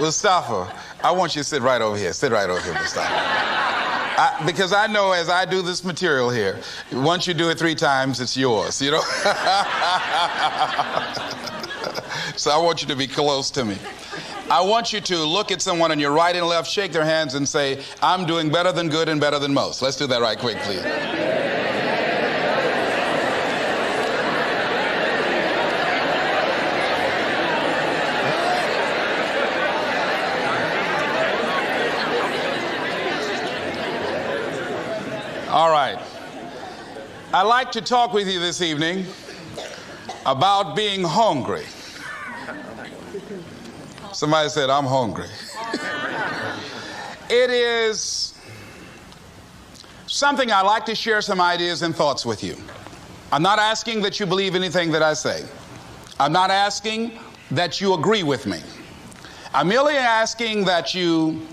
Mustafa, I want you to sit right over here. Sit right over here, Mustafa. Because I know as I do this material here, once you do it 3 times, it's yours, you know? So I want you to be close to me. I want you to look at someone on your right and left, shake their hands and say, I'm doing better than good and better than most. Let's do that right quick, please. All right. I'd like to talk with you this evening about being hungry. Somebody said, I'm hungry. It is something I like to share some ideas and thoughts with you. I'm not asking that you believe anything that I say. I'm not asking that you agree with me. I'm merely asking that you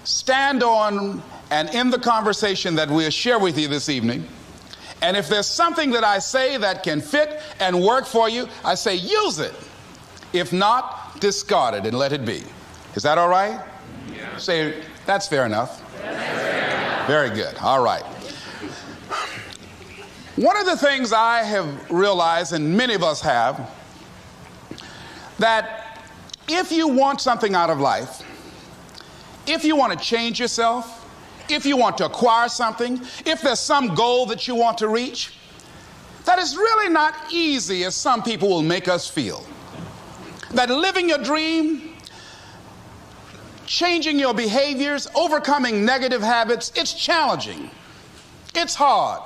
stand on and in the conversation that we'll share with you this evening. And if there's something that I say that can fit and work for you, I say use it. If not, discard it and let it be. Is that all right? Yeah. Say, that's fair enough. Very good. All right. One of the things I have realized, and many of us have, that if you want something out of life, if you want to change yourself, if you want to acquire something, if there's some goal that you want to reach, that is really not easy as some people will make us feel. That living your dream, changing your behaviors, overcoming negative habits, it's challenging. It's hard.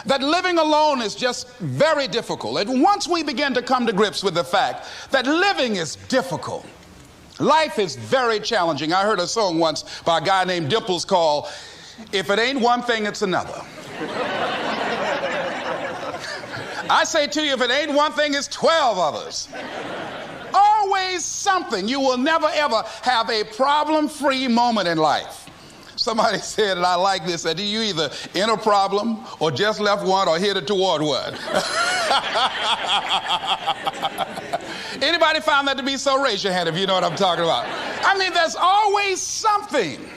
That living alone is just very difficult. And once we begin to come to grips with the fact that living is difficult, life is very challenging. I heard a song once by a guy named Dimples called, If It Ain't One Thing, It's Another. I say to you, if it ain't one thing, it's 12 others. Always something. You will never, ever have a problem-free moment in life. Somebody said, and I like this, that you either in a problem or just left one or headed toward one. Anybody found that to be so? Raise your hand if you know what I'm talking about. I mean, there's always something.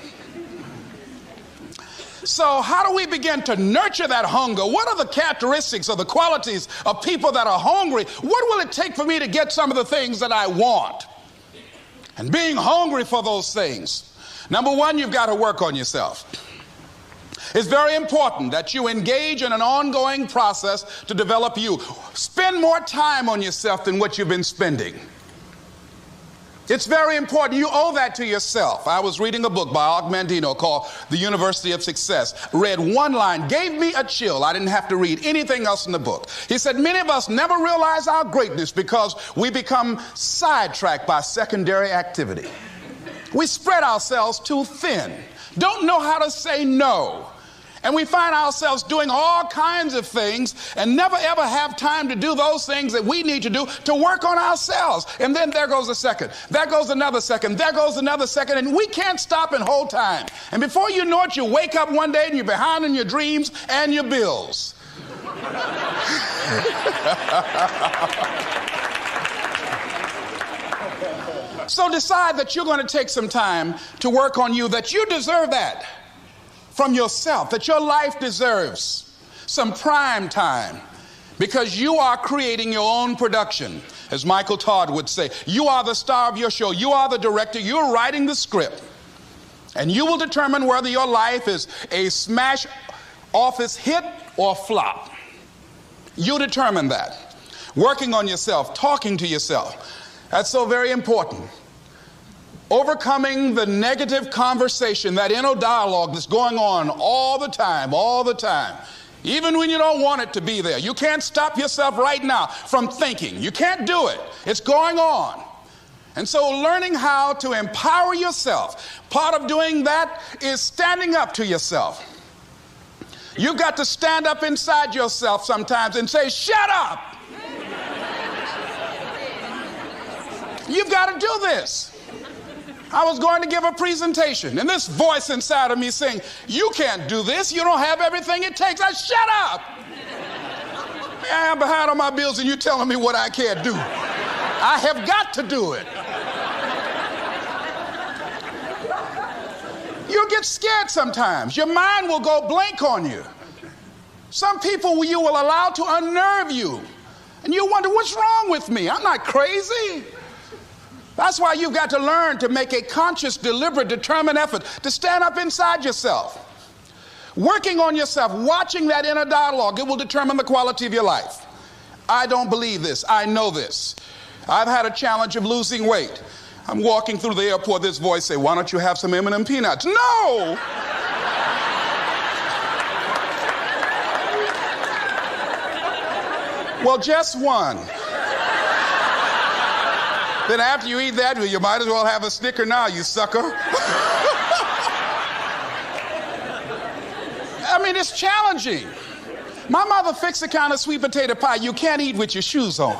So how do we begin to nurture that hunger? What are the characteristics or the qualities of people that are hungry? What will it take for me to get some of the things that I want? And being hungry for those things. Number one, you've got to work on yourself. It's very important that you engage in an ongoing process to develop you. Spend more time on yourself than what you've been spending. It's very important. You owe that to yourself. I was reading a book by Og Mandino called The University of Success. Read one line, gave me a chill. I didn't have to read anything else in the book. He said, many of us never realize our greatness because we become sidetracked by secondary activity. We spread ourselves too thin, don't know how to say no. And we find ourselves doing all kinds of things and never ever have time to do those things that we need to do to work on ourselves. And then there goes a second, there goes another second, there goes another second, and we can't stop and hold time. And before you know it, you wake up one day and you're behind on your dreams and your bills. So decide that you're going to take some time to work on you, that you deserve that from yourself, that your life deserves some prime time because you are creating your own production. As Michael Todd would say, you are the star of your show. You are the director. You're writing the script. And you will determine whether your life is a smash office hit or flop. You determine that. Working on yourself, talking to yourself. That's so very important. Overcoming the negative conversation, that inner dialogue that's going on all the time, even when you don't want it to be there. You can't stop yourself right now from thinking. You can't do it. It's going on. And so learning how to empower yourself, part of doing that is standing up to yourself. You've got to stand up inside yourself sometimes and say, shut up. You've got to do this. I was going to give a presentation, and this voice inside of me saying, you can't do this. You don't have everything it takes. I shut up. I'm behind on my bills, and you're telling me what I can't do. I have got to do it. get scared sometimes. Your mind will go blank on you. Some people you will allow to unnerve you. And you wonder, what's wrong with me? I'm not crazy. That's why you've got to learn to make a conscious, deliberate, determined effort to stand up inside yourself. Working on yourself, watching that inner dialogue, it will determine the quality of your life. I don't believe this. I know this. I've had a challenge of losing weight. I'm walking through the airport, this voice say, why don't you have some M&M peanuts? No! Well, just one. Then after you eat that, you might as well have a Snicker now, you sucker. I mean, it's challenging. My mother fixed the kind of sweet potato pie you can't eat with your shoes on.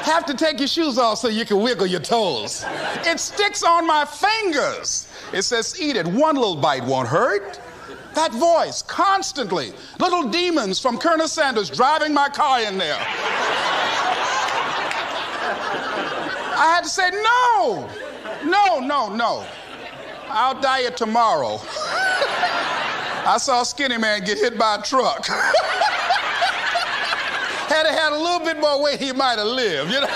Have to take your shoes off so you can wiggle your toes. It sticks on my fingers. It says, eat it. One little bite won't hurt. That voice, constantly. Little demons from Colonel Sanders driving my car in there. I had to say, no. I'll diet tomorrow. I saw a skinny man get hit by a truck. Had he had a little bit more weight, he might have lived, you know.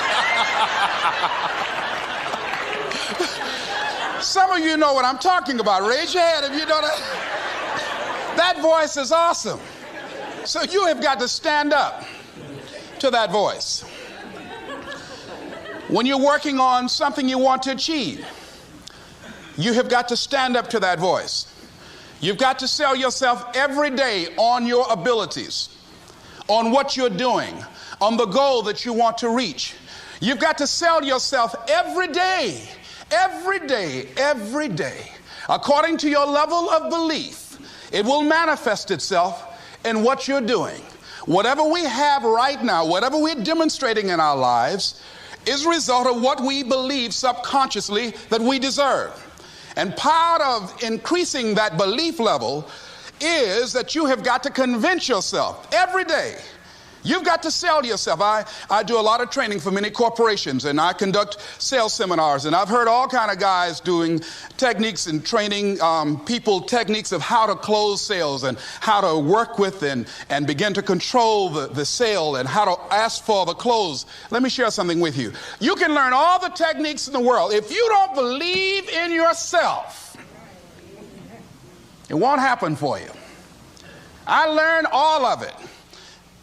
Some of you know what I'm talking about. Raise your hand if you know that. That voice is awesome. So you have got to stand up to that voice. When you're working on something you want to achieve, you have got to stand up to that voice. You've got to sell yourself every day on your abilities, on what you're doing, on the goal that you want to reach. You've got to sell yourself every day, according to your level of belief. It will manifest itself in what you're doing. Whatever we have right now, whatever we're demonstrating in our lives, is a result of what we believe subconsciously that we deserve. And part of increasing that belief level is that you have got to convince yourself every day. You've got to sell yourself. I do a lot of training for many corporations, and I conduct sales seminars, and I've heard all kind of guys doing techniques and training people techniques of how to close sales and how to work with and begin to control the sale and how to ask for the close. Let me share something with you. You can learn all the techniques in the world. If you don't believe in yourself, it won't happen for you. I learned all of it.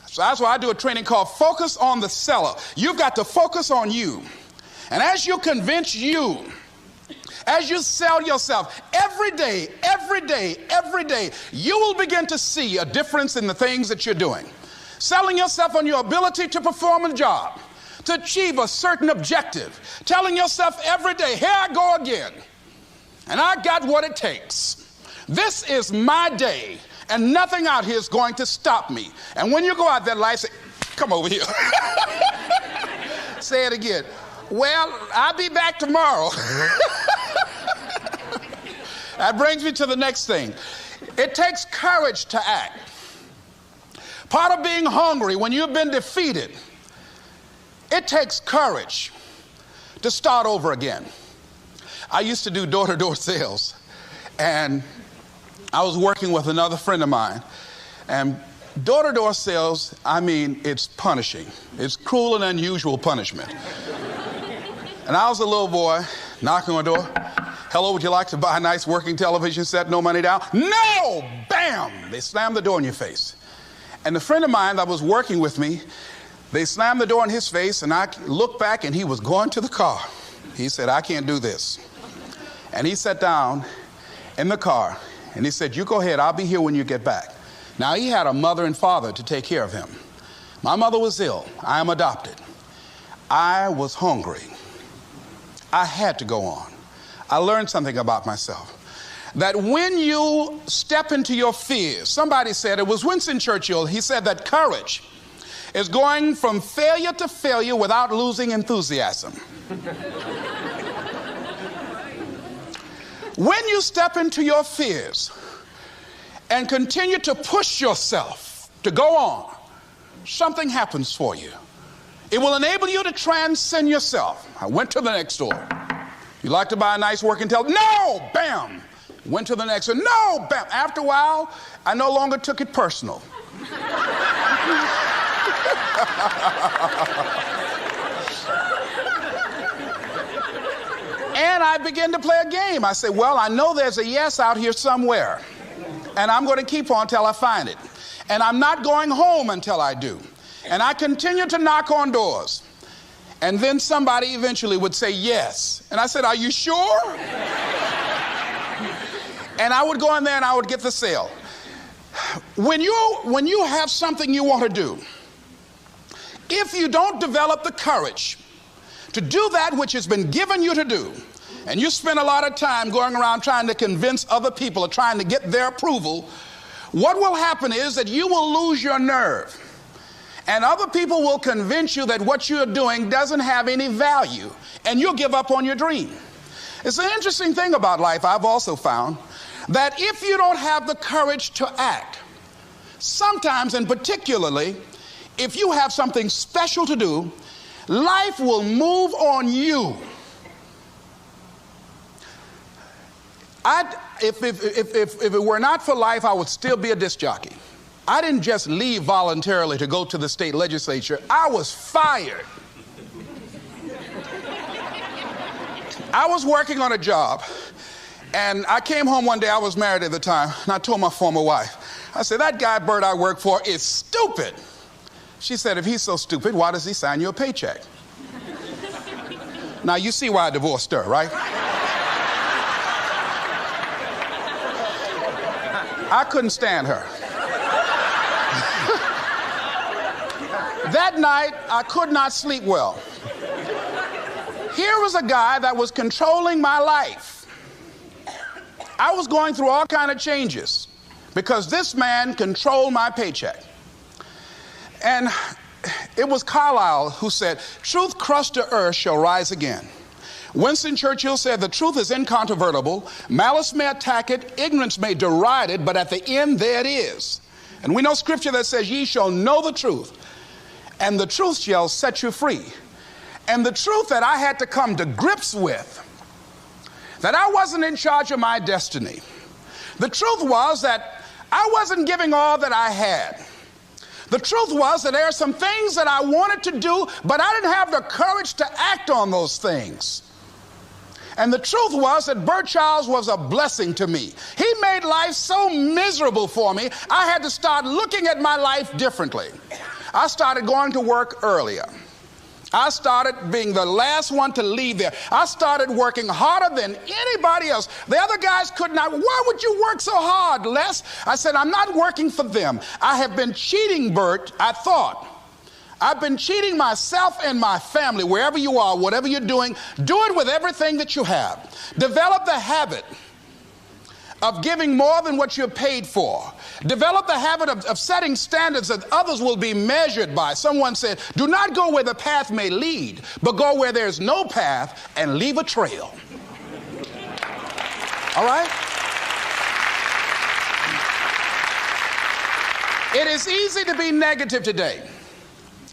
So that's why I do a training called Focus on the Seller. You've got to focus on you. And as you convince you, as you sell yourself every day, you will begin to see a difference in the things that you're doing. Selling yourself on your ability to perform a job, to achieve a certain objective. Telling yourself every day, here I go again. And I got what it takes. This is my day. And nothing out here is going to stop me. And when you go out there, life say, come over here. Say it again. Well, I'll be back tomorrow. That brings me to the next thing. It takes courage to act. Part of being hungry when you've been defeated, it takes courage to start over again. I used to do door-to-door sales, and I was working with another friend of mine, and door-to-door sales, I mean, it's punishing. It's cruel and unusual punishment. And I was a little boy knocking on the door. Hello, would you like to buy a nice working television set? No money down? No! Bam! They slammed the door in your face. And the friend of mine that was working with me, they slammed the door in his face, and I looked back, and he was going to the car. He said, I can't do this. And he sat down in the car. And he said, you go ahead, I'll be here when you get back. Now, he had a mother and father to take care of him. My mother was ill. I am adopted. I was hungry. I had to go on. I learned something about myself. That when you step into your fears, somebody said, it was Winston Churchill, he said that courage is going from failure to failure without losing enthusiasm. When you step into your fears and continue to push yourself to go on, something happens for you. It will enable you to transcend yourself. I went to the next door. You like to buy a nice working television? No! Bam! Went to the next one. No, bam. After a while, I no longer took it personal. And I began to play a game. I said, well, I know there's a yes out here somewhere, and I'm going to keep on until I find it. And I'm not going home until I do. And I continue to knock on doors. And then somebody eventually would say yes. And I said, are you sure? And I would go in there and I would get the sale. When you have something you want to do, if you don't develop the courage to do that which has been given you to do, and you spend a lot of time going around trying to convince other people or trying to get their approval, what will happen is that you will lose your nerve. And other people will convince you that what you're doing doesn't have any value, and you'll give up on your dream. It's an interesting thing about life, I've also found, that if you don't have the courage to act, sometimes and particularly if you have something special to do, life will move on you. If it were not for life, I would still be a disc jockey. I didn't just leave voluntarily to go to the state legislature. I was fired. I was working on a job, and I came home one day. I was married at the time, and I told my former wife, I said, that guy Bert I work for is stupid. She said, if he's so stupid, why does he sign you a paycheck? Now, you see why I divorced her, right? I couldn't stand her. That night, I could not sleep well. Here was a guy that was controlling my life. I was going through all kinds of changes because this man controlled my paycheck. And it was Carlyle who said, truth crushed to earth shall rise again. Winston Churchill said, the truth is incontrovertible. Malice may attack it, ignorance may deride it, but at the end there it is. And we know scripture that says, ye shall know the truth, and the truth shall set you free. And the truth that I had to come to grips with, that I wasn't in charge of my destiny. The truth was that I wasn't giving all that I had. The truth was that there are some things that I wanted to do, but I didn't have the courage to act on those things. And the truth was that Bert Childs was a blessing to me. He made life so miserable for me, I had to start looking at my life differently. I started going to work earlier. I started being the last one to leave there. I started working harder than anybody else. The other guys could not. Why would you work so hard, Les? I said, I'm not working for them. I have been cheating, Bert, I thought. I've been cheating myself and my family. Wherever you are, whatever you're doing, do it with everything that you have. Develop the habit of giving more than what you're paid for. Develop the habit of setting standards that others will be measured by. Someone said, do not go where the path may lead, but go where there's no path and leave a trail. All right? It is easy to be negative today.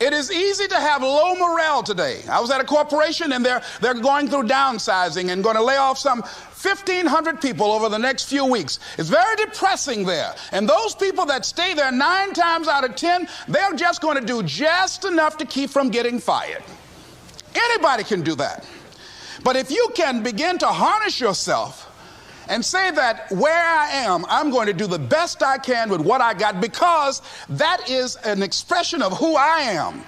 It is easy to have low morale today. I was at a corporation and they're going through downsizing and going to lay off some 1,500 people over the next few weeks. It's very depressing there. And those people that stay there 9 times out of 10, they're just going to do just enough to keep from getting fired. Anybody can do that. But if you can begin to harness yourself and say that where I am, I'm going to do the best I can with what I got, because that is an expression of who I am.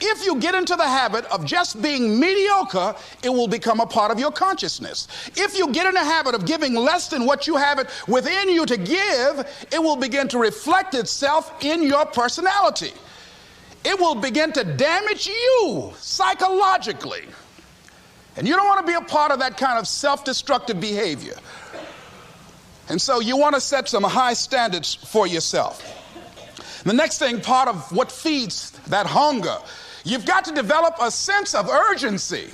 If you get into the habit of just being mediocre, it will become a part of your consciousness. If you get in the habit of giving less than what you have it within you to give, it will begin to reflect itself in your personality. It will begin to damage you psychologically. And you don't want to be a part of that kind of self-destructive behavior. And so you want to set some high standards for yourself. The next thing, part of what feeds that hunger, you've got to develop a sense of urgency.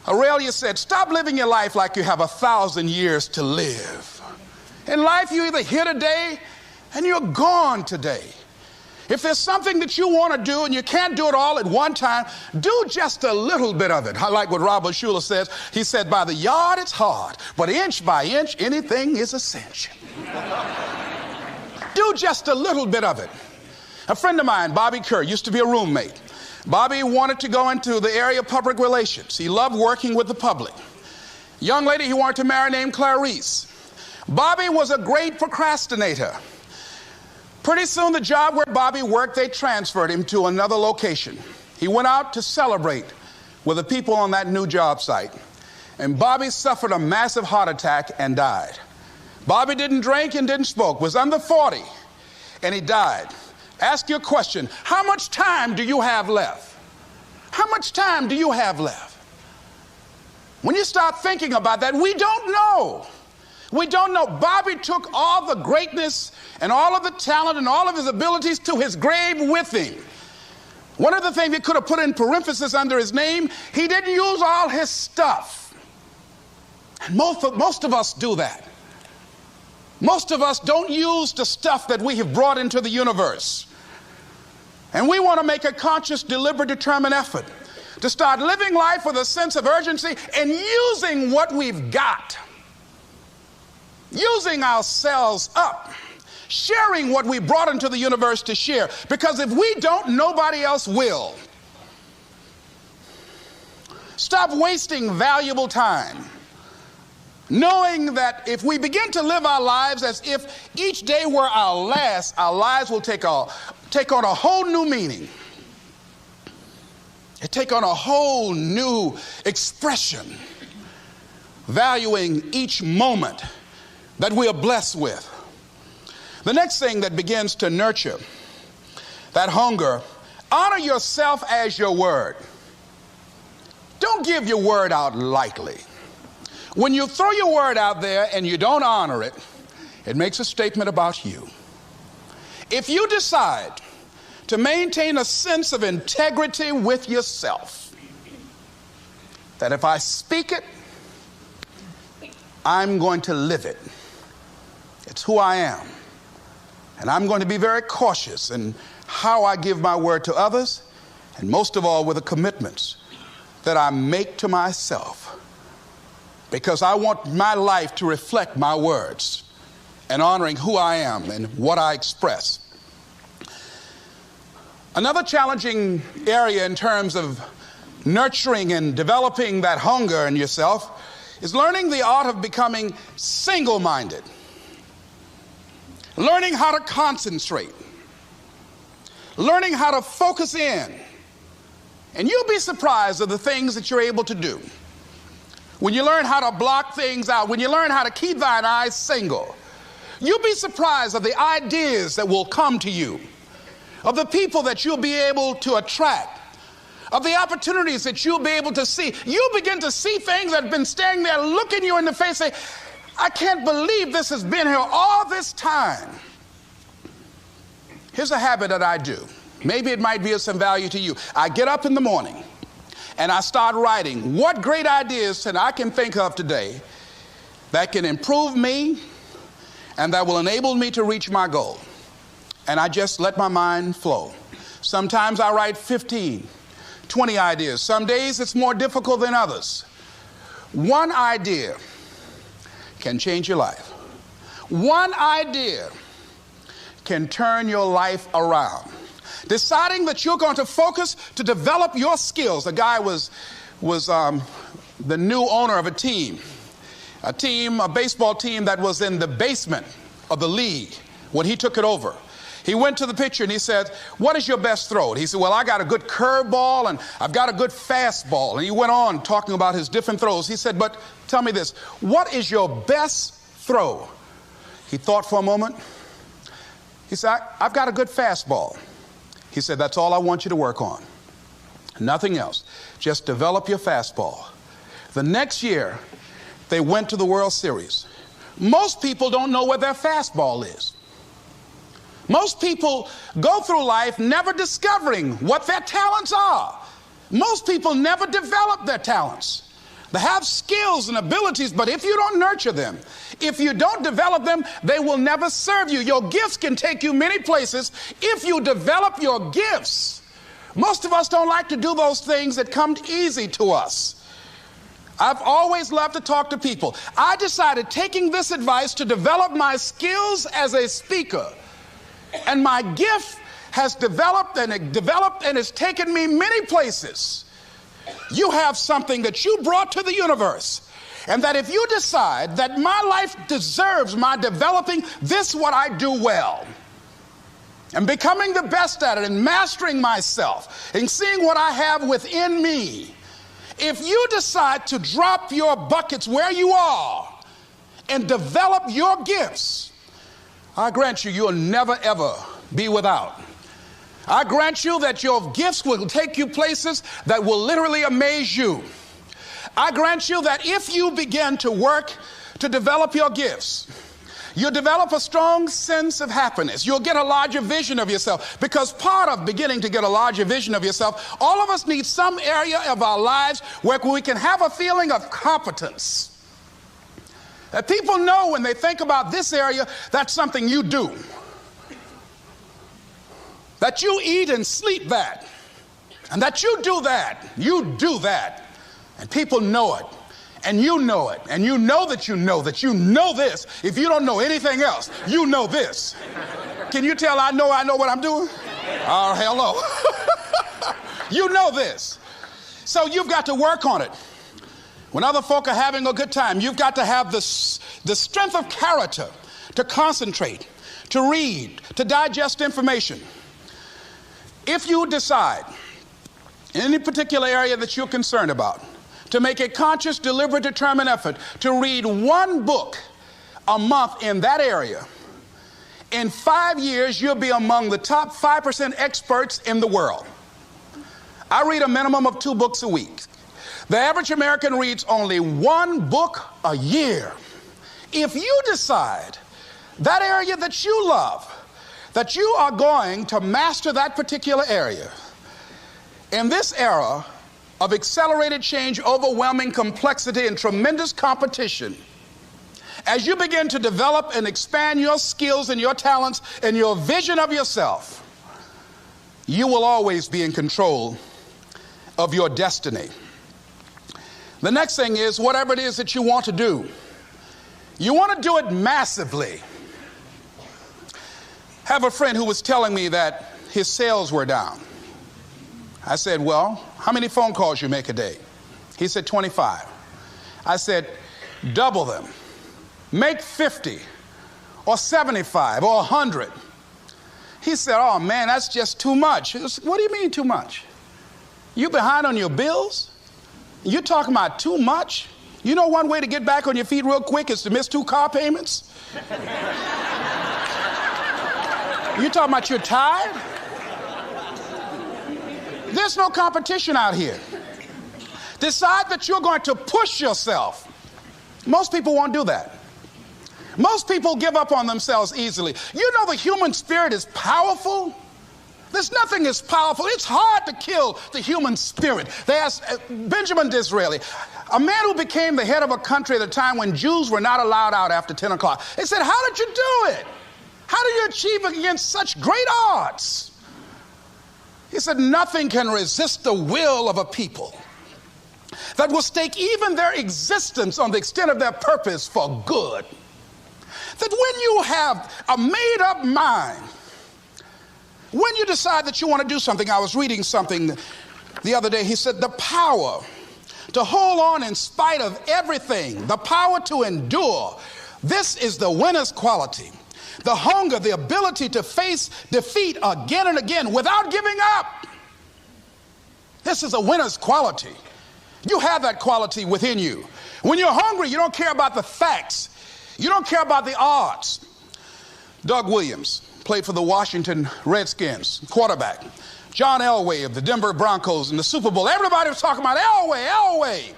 Aurelia said, stop living your life like you have 1,000 years to live. In life, you're either here today and you're gone today. If there's something that you want to do and you can't do it all at one time, do just a little bit of it. I like what Robert Schuller says. He said, by the yard it's hard, but inch by inch, anything is a cinch. Do just a little bit of it. A friend of mine, Bobby Kerr, used to be a roommate. Bobby wanted to go into the area of public relations. He loved working with the public. Young lady he wanted to marry named Clarice. Bobby was a great procrastinator. Pretty soon the job where Bobby worked, they transferred him to another location. He went out to celebrate with the people on that new job site. And Bobby suffered a massive heart attack and died. Bobby didn't drink and didn't smoke, was under 40, and he died. Ask your question, how much time do you have left? How much time do you have left? When you start thinking about that, we don't know. We don't know. Bobby took all the greatness and all of the talent and all of his abilities to his grave with him. One of the things he could have put in parenthesis under his name, he didn't use all his stuff. And most of us do that. Most of us don't use the stuff that we have brought into the universe. And we want to make a conscious, deliberate, determined effort to start living life with a sense of urgency and using what we've got. Using ourselves up, sharing what we brought into the universe to share. Because if we don't, nobody else will. Stop wasting valuable time, knowing that if we begin to live our lives as if each day were our last, our lives will take on a whole new meaning. It take on a whole new expression, valuing each moment that we are blessed with. The next thing that begins to nurture that hunger, honor yourself as your word. Don't give your word out lightly. When you throw your word out there and you don't honor it, it makes a statement about you. If you decide to maintain a sense of integrity with yourself, that if I speak it, I'm going to live it. It's who I am. And I'm going to be very cautious in how I give my word to others, and most of all with the commitments that I make to myself, because I want my life to reflect my words and honoring who I am and what I express. Another challenging area in terms of nurturing and developing that hunger in yourself is learning the art of becoming single-minded. Learning how to concentrate. Learning how to focus in. And you'll be surprised at the things that you're able to do. When you learn how to block things out, when you learn how to keep thine eyes single, you'll be surprised at the ideas that will come to you, of the people that you'll be able to attract, of the opportunities that you'll be able to see. You'll begin to see things that have been standing there looking you in the face, say, I can't believe this has been here all this time. Here's a habit that I do. Maybe it might be of some value to you. I get up in the morning and I start writing what great ideas that I can think of today that can improve me and that will enable me to reach my goal. And I just let my mind flow. Sometimes I write 15, 20 ideas. Some days it's more difficult than others. One idea can change your life. One idea can turn your life around. Deciding that you're going to focus to develop your skills. The guy was the new owner of a baseball team that was in the basement of the league when he took it over. He went to the pitcher and he said, what is your best throw? And he said, well, I got a good curveball and I've got a good fastball. And he went on talking about his different throws. He said, but tell me this, what is your best throw? He thought for a moment. He said, I've got a good fastball. He said, that's all I want you to work on. Nothing else. Just develop your fastball. The next year, they went to the World Series. Most people don't know where their fastball is. Most people go through life never discovering what their talents are. Most people never develop their talents. They have skills and abilities, but if you don't nurture them, if you don't develop them, they will never serve you. Your gifts can take you many places if you develop your gifts. Most of us don't like to do those things that come easy to us. I've always loved to talk to people. I decided, taking this advice, to develop my skills as a speaker. And my gift has developed and it's taken me many places. You have something that you brought to the universe. And that if you decide that my life deserves my developing this, what I do well, and becoming the best at it and mastering myself and seeing what I have within me, if you decide to drop your buckets where you are and develop your gifts, I grant you, you'll never ever be without. I grant you that your gifts will take you places that will literally amaze you. I grant you that if you begin to work to develop your gifts, you'll develop a strong sense of happiness. You'll get a larger vision of yourself, because part of beginning to get a larger vision of yourself, all of us need some area of our lives where we can have a feeling of competence. That people know when they think about this area, that's something you do. That you eat and sleep that. And that you do that. You do that. And people know it. And you know it. And you know that you know this. If you don't know anything else, you know this. Can you tell I know what I'm doing? Oh, hello. You know this. So you've got to work on it. When other folk are having a good time, you've got to have the strength of character to concentrate, to read, to digest information. If you decide in any particular area that you're concerned about, to make a conscious, deliberate, determined effort to read one book a month in that area, in 5 years, you'll be among the top 5% experts in the world. I read a minimum of 2 books a week. The average American reads only 1 book a year. If you decide that area that you love, that you are going to master that particular area, in this era of accelerated change, overwhelming complexity, and tremendous competition, as you begin to develop and expand your skills and your talents and your vision of yourself, you will always be in control of your destiny. The next thing is, whatever it is that you want to do, you want to do it massively. I have a friend who was telling me that his sales were down. I said, well, how many phone calls you make a day? He said, 25. I said, double them. Make 50 or 75 or 100. He said, oh man, that's just too much. I said, what do you mean too much? You behind on your bills? You're talking about too much? You know one way to get back on your feet real quick is to miss 2 car payments? You talking about you're tired? There's no competition out here. Decide that you're going to push yourself. Most people won't do that. Most people give up on themselves easily. You know the human spirit is powerful. There's nothing as powerful. It's hard to kill the human spirit. They asked Benjamin Disraeli, a man who became the head of a country at a time when Jews were not allowed out after 10 o'clock. They said, how did you do it? How did you achieve it against such great odds? He said, nothing can resist the will of a people that will stake even their existence on the extent of their purpose for good. That when you have a made-up mind, when you decide that you want to do something, I was reading something the other day, he said, the power to hold on in spite of everything, the power to endure, this is the winner's quality. The hunger, the ability to face defeat again and again without giving up. This is a winner's quality. You have that quality within you. When you're hungry, you don't care about the facts. You don't care about the odds. Doug Williams played for the Washington Redskins, quarterback. John Elway of the Denver Broncos in the Super Bowl. Everybody was talking about Elway.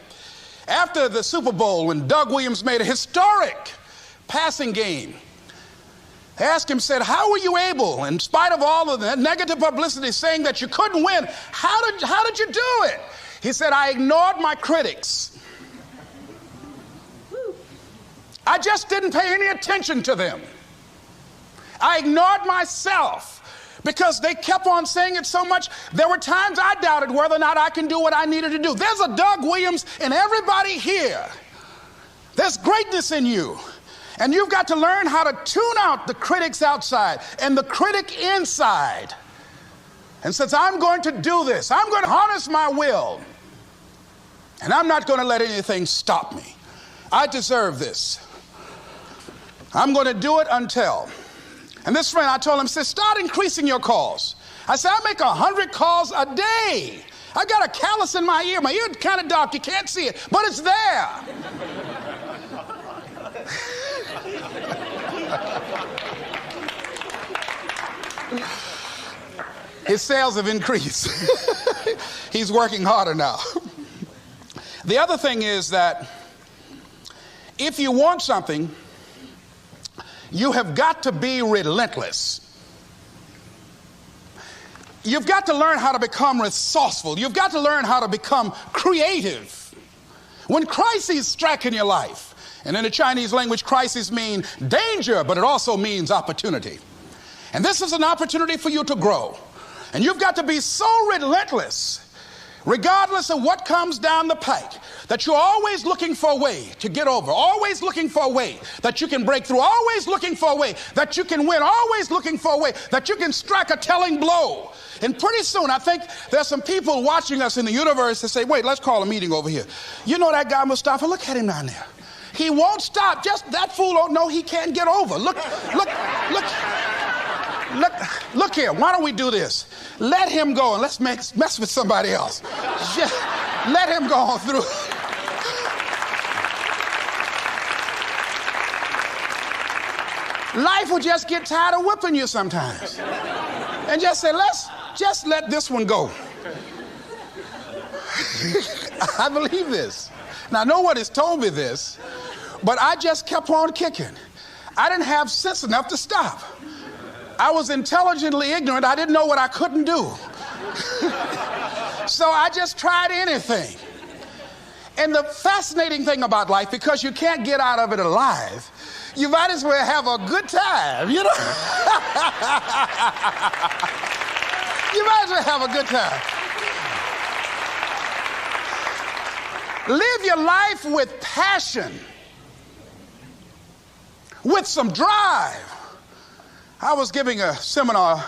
After the Super Bowl, when Doug Williams made a historic passing game, they asked him, said, how were you able, in spite of all of the negative publicity saying that you couldn't win, how did you do it? He said, I ignored my critics. I just didn't pay any attention to them. I ignored myself because they kept on saying it so much. There were times I doubted whether or not I can do what I needed to do. There's a Doug Williams in everybody here. There's greatness in you. And you've got to learn how to tune out the critics outside and the critic inside. And since I'm going to do this, I'm going to harness my will. And I'm not going to let anything stop me. I deserve this. I'm going to do it until. And this friend, I told him, said, start increasing your calls. I said, I make 100 calls a day. I got a callus in my ear. My ear is kind of dark. You can't see it, but it's there. His sales have increased. He's working harder now. The other thing is that if you want something, you have got to be relentless. You've got to learn how to become resourceful. You've got to learn how to become creative. When crises strike in your life, and in the Chinese language, crises mean danger, but it also means opportunity. And this is an opportunity for you to grow. And you've got to be so relentless, regardless of what comes down the pike, that you're always looking for a way to get over, always looking for a way that you can break through, always looking for a way that you can win, always looking for a way that you can strike a telling blow. And pretty soon, I think there's some people watching us in the universe that say, wait, let's call a meeting over here. You know that guy Mustafa? Look at him down there. He won't stop. Just that fool don't know he can't get over. Look here. Why don't we do this? Let him go and let's mess with somebody else. Just let him go on through. Life will just get tired of whipping you sometimes. And just say, let's just let this one go. I believe this. Now, no one has told me this, but I just kept on kicking. I didn't have sense enough to stop. I was intelligently ignorant. I didn't know what I couldn't do. So I just tried anything. And the fascinating thing about life, because you can't get out of it alive, you might as well have a good time, you know? You might as well have a good time. Live your life with passion, with some drive. I was giving a seminar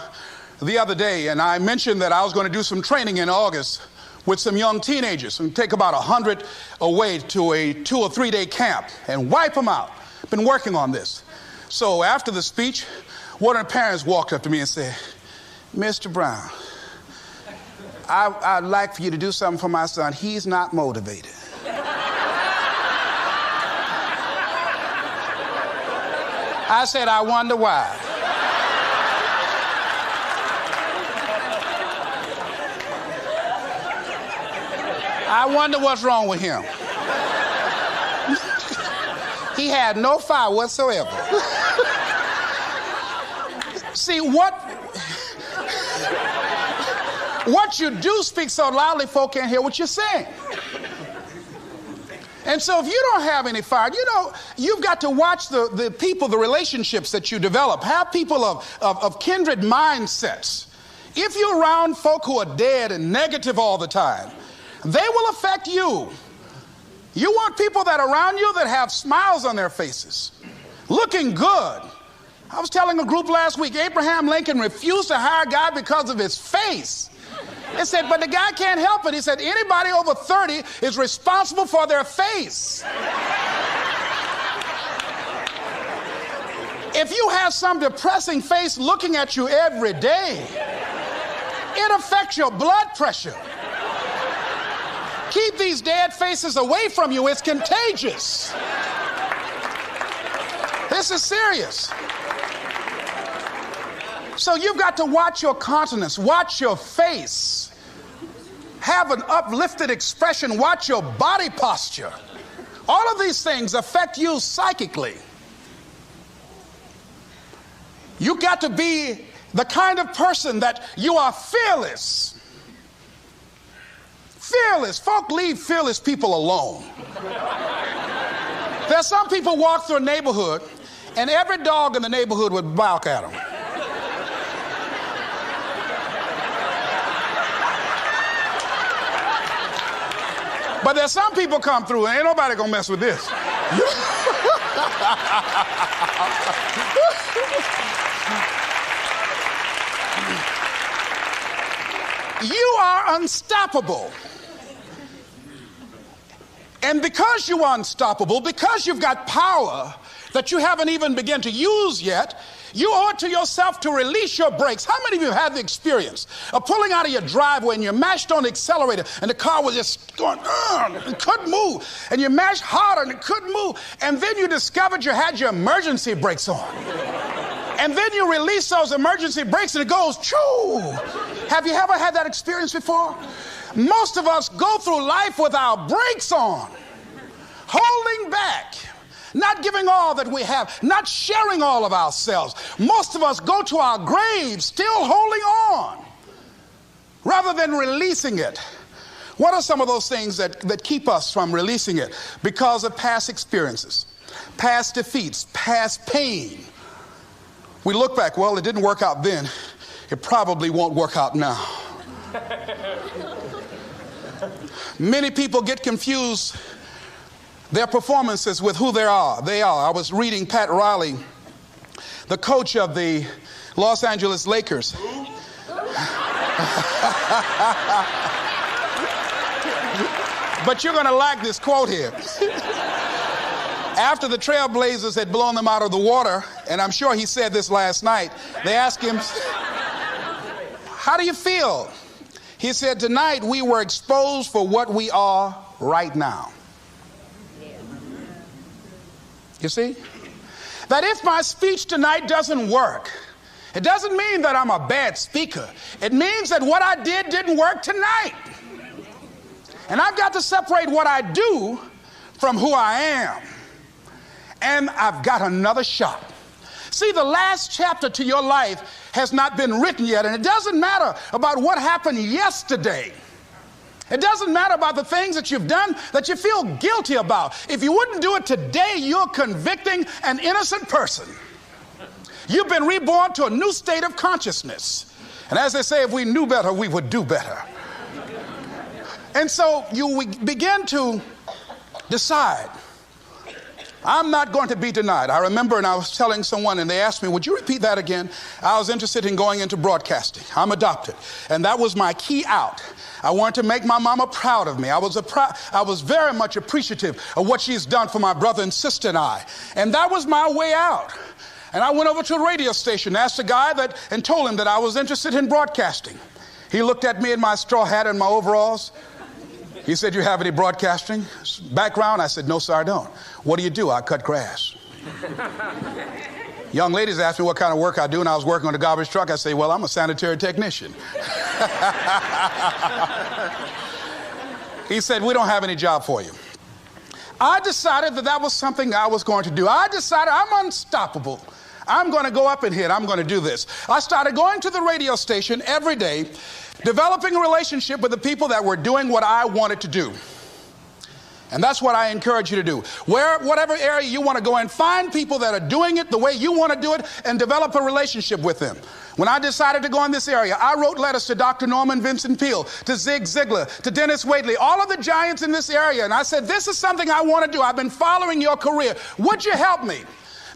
the other day, and I mentioned that I was going to do some training in August with some young teenagers and take about 100 away to a 2 or 3 day camp and wipe them out. Been working on this. So after the speech, one of the parents walked up to me and said, Mr. Brown, I'd like for you to do something for my son. He's not motivated. I said, I wonder why. I wonder what's wrong with him. He had no fire whatsoever. See, what you do speak so loudly, folk can't hear what you're saying. And so if you don't have any fire, you've got to watch the people, the relationships that you develop. Have people of kindred mindsets. If you're around folk who are dead and negative all the time, they will affect you. You want people that are around you that have smiles on their faces, looking good. I was telling a group last week, Abraham Lincoln refused to hire a guy because of his face. They said, but the guy can't help it. He said, anybody over 30 is responsible for their face. If you have some depressing face looking at you every day, it affects your blood pressure. Keep these dead faces away from you. It's contagious. This is serious. So you've got to watch your countenance, watch your face, have an uplifted expression, watch your body posture. All of these things affect you psychically. You've got to be the kind of person that you are fearless. Fearless. Folk leave fearless people alone. There's some people walk through a neighborhood and every dog in the neighborhood would bark at them. But there's some people come through and ain't nobody gonna mess with this. You are unstoppable. And because you are unstoppable, because you've got power that you haven't even begun to use yet, you owe it to yourself to release your brakes. How many of you have had the experience of pulling out of your driveway and you mashed on the accelerator and the car was just going, and couldn't move, and you mashed harder and it couldn't move, and then you discovered you had your emergency brakes on. And then you release those emergency brakes and it goes, choo! Have you ever had that experience before? Most of us go through life with our brakes on, holding back, not giving all that we have, not sharing all of ourselves. Most of us go to our graves still holding on rather than releasing it. What are some of those things that keep us from releasing it? Because of past experiences, past defeats, past pain. We look back, well, it didn't work out then. It probably won't work out now. Many people get confused their performances with who they are. I was reading Pat Riley, the coach of the Los Angeles Lakers. But you're going to like this quote here. After the Trailblazers had blown them out of the water, and I'm sure he said this last night, they asked him, how do you feel? He said, tonight we were exposed for what we are right now. You see? That if my speech tonight doesn't work, it doesn't mean that I'm a bad speaker. It means that what I didn't work tonight. And I've got to separate what I do from who I am. And I've got another shot. See, the last chapter to your life has not been written yet, and it doesn't matter about what happened yesterday. It doesn't matter about the things that you've done that you feel guilty about. If you wouldn't do it today, you're convicting an innocent person. You've been reborn to a new state of consciousness. And as they say, if we knew better, we would do better. And so you begin to decide, I'm not going to be denied. I remember, and I was telling someone, and they asked me, would you repeat that again? I was interested in going into broadcasting. I'm adopted. And that was my key out. I wanted to make my mama proud of me. I was very much appreciative of what she's done for my brother and sister and I. And that was my way out. And I went over to a radio station, asked a guy and told him that I was interested in broadcasting. He looked at me in my straw hat and my overalls. He said, you have any broadcasting background? I said, no, sir, I don't. What do you do? I cut grass. Young ladies asked me what kind of work I do, and I was working on a garbage truck. I say, well, I'm a sanitary technician. He said, we don't have any job for you. I decided that was something I was going to do. I decided I'm unstoppable. I'm going to go up in here and I'm going to do this. I started going to the radio station every day, developing a relationship with the people that were doing what I wanted to do. And that's what I encourage you to do. Whatever area you want to go in, find people that are doing it the way you want to do it and develop a relationship with them. When I decided to go in this area, I wrote letters to Dr. Norman Vincent Peale, to Zig Ziglar, to Dennis Waitley, all of the giants in this area. And I said, this is something I want to do. I've been following your career. Would you help me?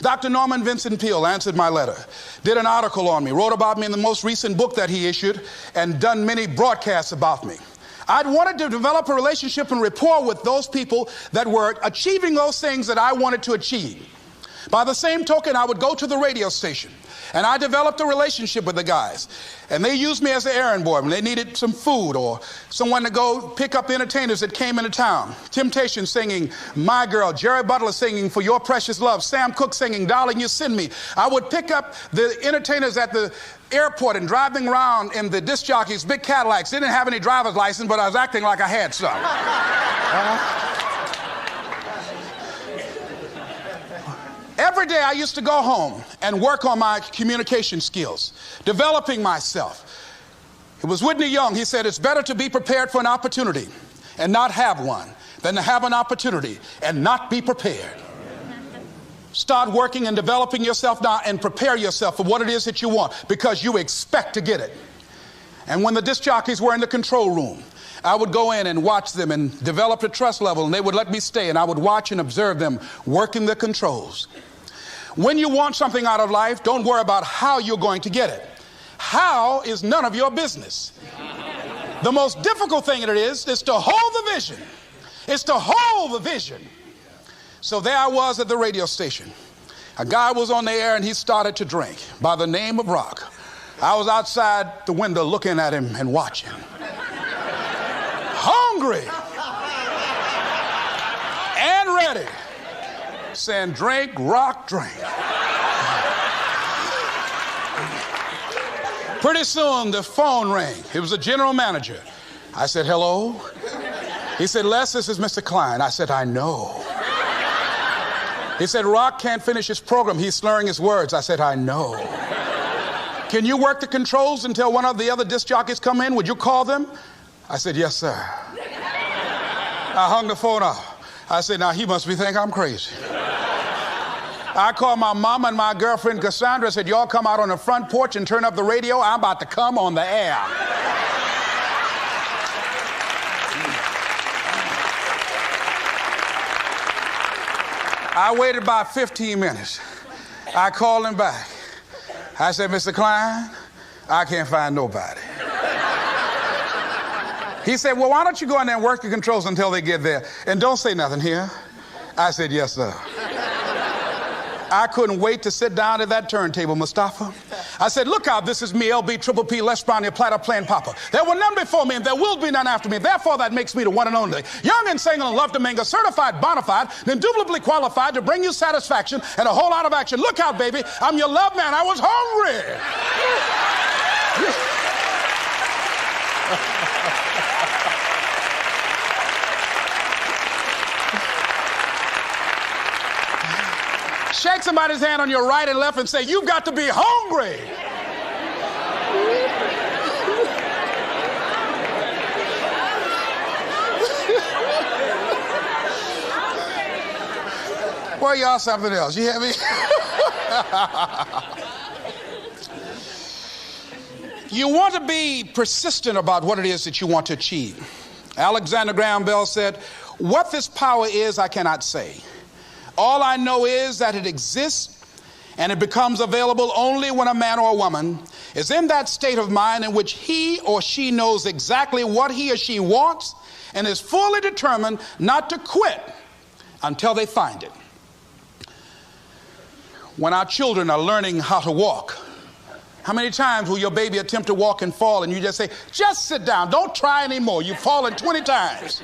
Dr. Norman Vincent Peale answered my letter, did an article on me, wrote about me in the most recent book that he issued, and done many broadcasts about me. I'd wanted to develop a relationship and rapport with those people that were achieving those things that I wanted to achieve. By the same token, I would go to the radio station, and I developed a relationship with the guys. And they used me as an errand boy when they needed some food or someone to go pick up entertainers that came into town. Temptation singing My Girl, Jerry Butler singing For Your Precious Love, Sam Cooke singing Darling You Send Me. I would pick up the entertainers at the airport and driving around in the disc jockeys, big Cadillacs. They didn't have any driver's license, but I was acting like I had some. Every day I used to go home and work on my communication skills, developing myself. It was Whitney Young. He said, it's better to be prepared for an opportunity and not have one than to have an opportunity and not be prepared. Start working and developing yourself now and prepare yourself for what it is that you want, because you expect to get it. And when the disc jockeys were in the control room, I would go in and watch them and develop a trust level, and they would let me stay, and I would watch and observe them working the controls. When you want something out of life, don't worry about how you're going to get it. How is none of your business. The most difficult thing it is to hold the vision. It's to hold the vision. So there I was at the radio station. A guy was on the air and he started to drink by the name of Rock. I was outside the window looking at him and watching. Hungry and ready, saying, drink, Rock, drink. Pretty soon the phone rang. It was the general manager. I said, hello? He said, Les, this is Mr. Klein. I said, I know. He said, Rock can't finish his program. He's slurring his words. I said, I know. Can you work the controls until one of the other disc jockeys come in? Would you call them? I said, yes, sir. I hung the phone up. I said, now he must be thinking I'm crazy. I called my mama and my girlfriend Cassandra. I said, y'all come out on the front porch and turn up the radio. I'm about to come on the air. I waited about 15 minutes. I called him back. I said, Mr. Klein, I can't find nobody. He said, well, why don't you go in there and work the controls until they get there? And don't say nothing here. I said, yes, sir. I couldn't wait to sit down at that turntable, Mustafa. I said, look out, this is me, LB, Triple P, Les Brown, your platter playing Papa. There were none before me, and there will be none after me. Therefore, that makes me the one and only. Young and single and love to mingle, certified, bona fide, and indubitably qualified to bring you satisfaction and a whole lot of action. Look out, baby, I'm your love man. I was hungry. Shake somebody's hand on your right and left and say, you've got to be hungry. Well, y'all something else. You hear me? You want to be persistent about what it is that you want to achieve. Alexander Graham Bell said, what this power is, I cannot say. All I know is that it exists, and it becomes available only when a man or a woman is in that state of mind in which he or she knows exactly what he or she wants and is fully determined not to quit until they find it. When our children are learning how to walk, how many times will your baby attempt to walk and fall and you just say, just sit down, don't try anymore, you've fallen 20 times.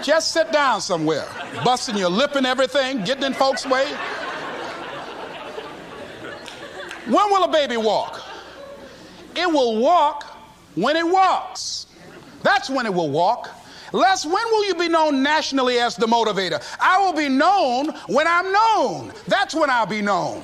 Just sit down somewhere, busting your lip and everything, getting in folks' way. When will a baby walk? It will walk when it walks. That's when it will walk. Les, when will you be known nationally as the motivator? I will be known when I'm known. That's when I'll be known.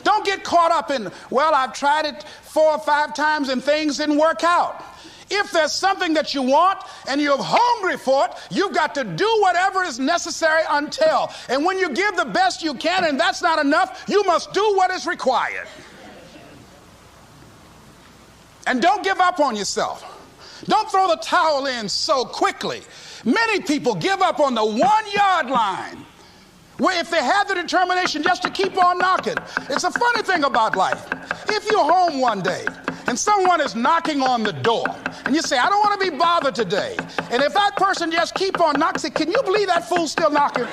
Don't get caught up in, well, I've tried it 4 or 5 times and things didn't work out. If there's something that you want and you're hungry for it, you've got to do whatever is necessary until. And when you give the best you can and that's not enough, you must do what is required. And don't give up on yourself. Don't throw the towel in so quickly. Many people give up on the 1-yard line, where if they had the determination just to keep on knocking. It's a funny thing about life. If you're home one day and someone is knocking on the door and you say, I don't want to be bothered today. And if that person just keep on knocking, say, can you believe that fool's still knocking?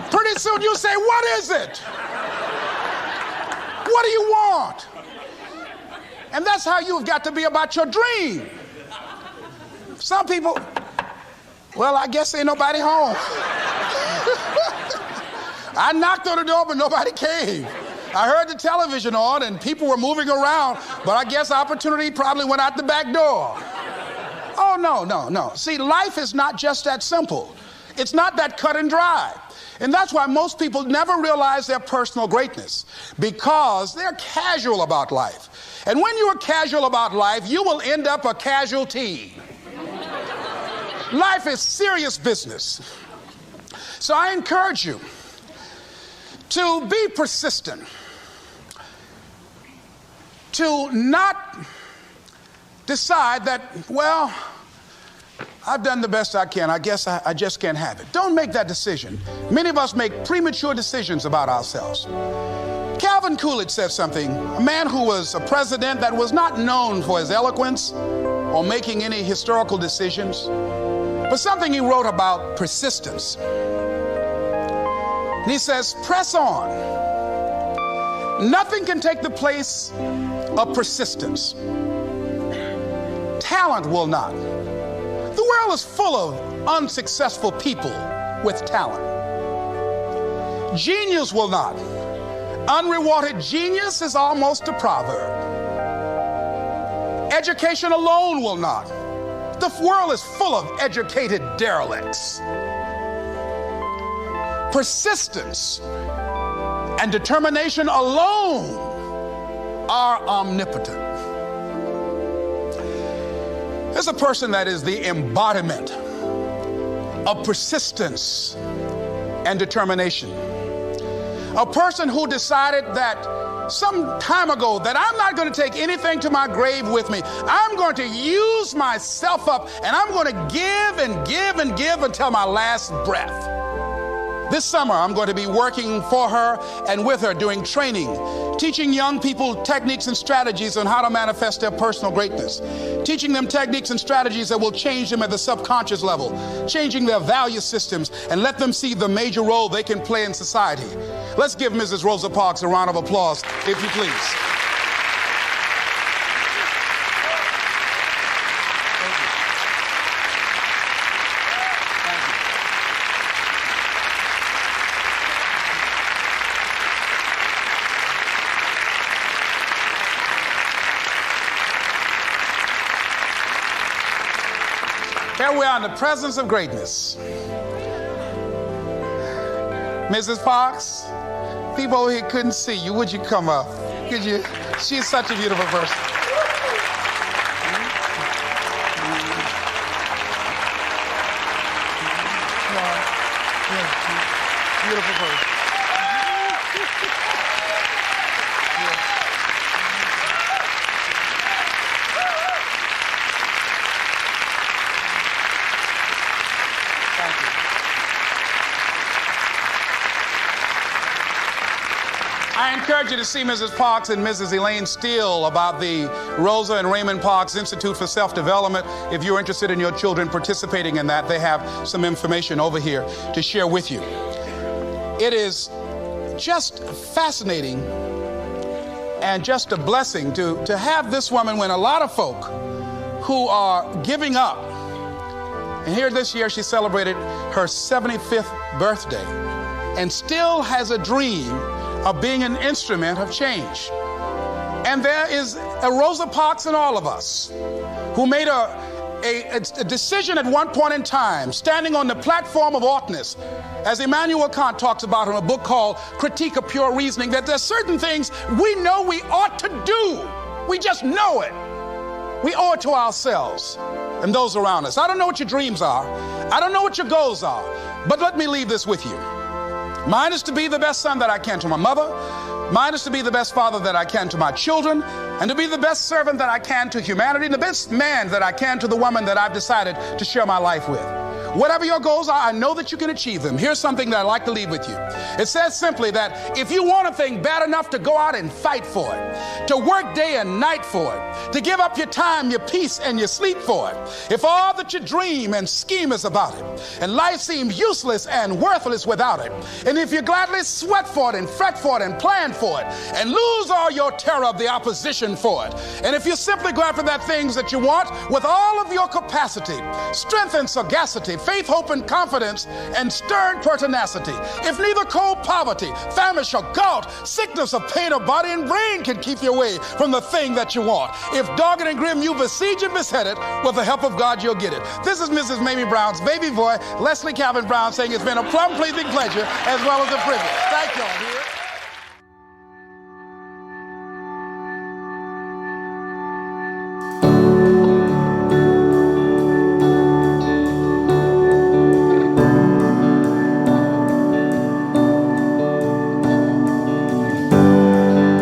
Pretty soon you say, what is it? What do you want? And that's how you've got to be about your dream. Some people, well, I guess ain't nobody home. I knocked on the door, but nobody came. I heard the television on and people were moving around, but I guess opportunity probably went out the back door. Oh, no. See, life is not just that simple. It's not that cut and dry. And that's why most people never realize their personal greatness, because they're casual about life. And when you are casual about life, you will end up a casualty. Life is serious business. So I encourage you to be persistent, to not decide that, well, I've done the best I can. I guess I just can't have it. Don't make that decision. Many of us make premature decisions about ourselves. Calvin Coolidge said something, a man who was a president that was not known for his eloquence or making any historical decisions, but something he wrote about persistence. And he says, press on. Nothing can take the place of persistence. Talent will not. The world is full of unsuccessful people with talent. Genius will not. Unrewarded genius is almost a proverb. Education alone will not. The world is full of educated derelicts. Persistence and determination alone are omnipotent. There's a person that is the embodiment of persistence and determination. A person who decided that some time ago that I'm not going to take anything to my grave with me. I'm going to use myself up, and I'm going to give and give and give until my last breath. This summer, I'm going to be working for her and with her doing training, teaching young people techniques and strategies on how to manifest their personal greatness, teaching them techniques and strategies that will change them at the subconscious level, changing their value systems, and let them see the major role they can play in society. Let's give Mrs. Rosa Parks a round of applause, if you please. Here we are in the presence of greatness. Mrs. Parks, people over here couldn't see you. Would you come up? Could you? She's such a beautiful person. Beautiful person. I encourage you to see Mrs. Parks and Mrs. Elaine Steele about the Rosa and Raymond Parks Institute for Self-Development. If you're interested in your children participating in that, they have some information over here to share with you. It is just fascinating and just a blessing to have this woman when a lot of folk who are giving up. And here this year she celebrated her 75th birthday and still has a dream of being an instrument of change. And there is a Rosa Parks in all of us who made a decision at one point in time, standing on the platform of oughtness, as Immanuel Kant talks about in a book called Critique of Pure Reasoning, that there's certain things we know we ought to do. We just know it. We owe it to ourselves and those around us. I don't know what your dreams are. I don't know what your goals are. But let me leave this with you. Mine is to be the best son that I can to my mother. Mine is to be the best father that I can to my children, and to be the best servant that I can to humanity, and the best man that I can to the woman that I've decided to share my life with. Whatever your goals are, I know that you can achieve them. Here's something that I'd like to leave with you. It says simply that if you want a thing bad enough to go out and fight for it, to work day and night for it, to give up your time, your peace, and your sleep for it, if all that you dream and scheme is about it, and life seems useless and worthless without it, and if you gladly sweat for it and fret for it and plan for it, and lose all your terror of the opposition for it, and if you simply go after that things that you want with all of your capacity, strength and sagacity, faith, hope, and confidence, and stern pertinacity, if neither cold poverty, famish, or gout, sickness of pain of body and brain can keep you away from the thing that you want, if dogged and grim you besiege and beset it, with the help of God you'll get it. This is Mrs. Mamie Brown's baby boy, Leslie Calvin Brown, saying it's been a plum-pleasing pleasure as well as a privilege. Thank you all.